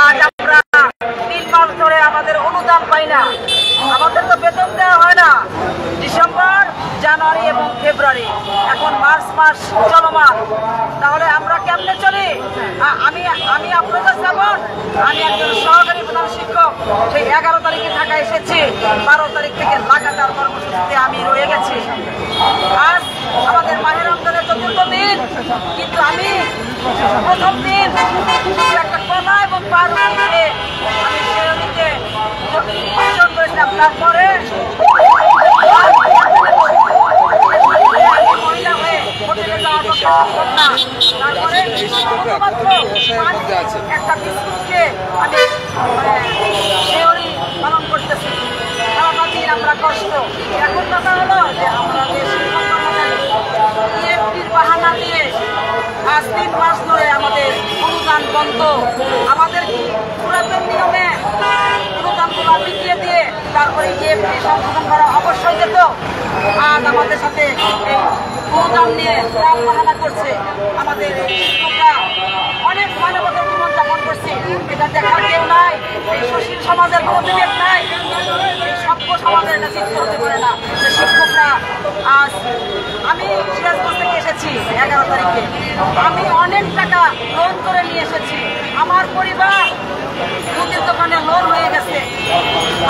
আজ আমরা 3 মাস ধরে আমাদের অনুদান পাই না। আমাদের তো বেতন দেওয়া হয় না ডিসেম্বর, জানুয়ারি এবং ফেব্রুয়ারি, এখন মার্চ মাস চলমান। তাহলে আমরা কেমনে চলি? আমি আপনাদের যেমন আমি একজন সহকারী প্রধান শিক্ষক, সেই 11 তারিখে ঢাকা এসেছি, 12 তারিখ থেকে লাগাতার কর্মসূচিতে আমি রয়ে গেছি। আজ আমাদের মাহে রমজানের 4র্থ দিন, কিন্তু আমি প্রথম দিন একটা কলা এবং পাউরুটি খেয়ে আমি সেদিকে অর্জন করেছিলাম। তারপরে মহিলা হয়ে হোটেলে যাওয়ার পক্ষে সম্ভব না। তারপরে একটা বিস্কুট খেয়ে আমি সেওরি পালন করতেছি। সারাটা দিন আমরা কষ্ট। এখন কথা হলো যে আমরা যে শিক্ষক কর্মচারী EFTর বাহানা দিয়ে আজ 3 মাস ধরে আমাদের অনুদান বন্ধ। আমাদের পুরাতন নিয়মে অনুদানগুলো মিটিয়ে দিয়ে তারপরে EFT সংশোধন করা অবশ্যই যেত। আজ আমাদের সাথে এই অনুদান নিয়ে প্রাণ বাহানা করছে। আমাদের শিক্ষকরা অনেক মানবতার জীবন যাপন করছে, এটা দেখার কেউ নাই। এই সুশীল সমাজের কোনো বিবেক নাই, এই সভ্য সমাজের এটা চিত্র হতে পারে না যে শিক্ষকরা আজ আমি সিরাজগঞ্জ থেকে এসেছি 11 তারিখে। আমি অনেক টাকা লোন করে নিয়ে এসেছি। আমার পরিবার মুদির দোকানে লোন হয়ে গেছে।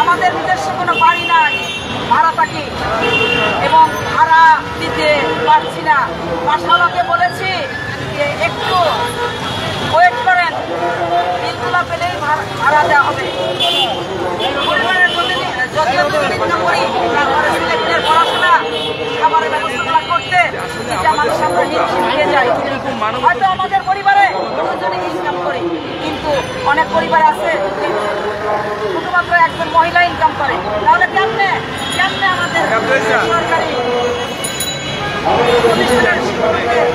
আমাদের নিজস্ব কোনো বাড়ি নাই, ভাড়া থাকি এবং ভাড়া দিতে পারছি না। বাসাওয়ালাকে বলেছি যে একটু ওয়েট করেন, বিলগুলা পেলেই ভাড়া দেওয়া হবে। পরিবারের যদিও করি, তারপরে ছেলেমেয়ের পড়াশোনা খাবারের ব্যবস্থাগুলো করতে মানুষ আমরা হিমশিম যাই। হয়তো আমাদের পরিবারে দুজনে ইনকাম করি, কিন্তু অনেক পরিবার আছে শুধুমাত্র একজন মহিলা ইনকাম করে। তাহলে কেমনে আমাদের সরকারি প্রতিষ্ঠানের শিক্ষকদের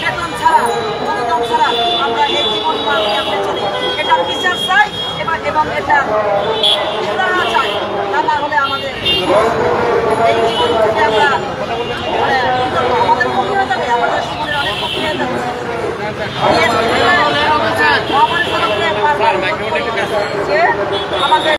বেতন ছাড়া, অনুদান ছাড়া আমরা এই জীবন কেমনে চলি? এটার বিচার চাই এবং এটা সুরাহা চাই। তা না হলে আমাদের এই জীবন থেকে আমরা আমাদের ক্ষতি হয়ে যাবে, আমাদের জীবনের অনেক ক্ষতি হয়ে যাবে। আমাদের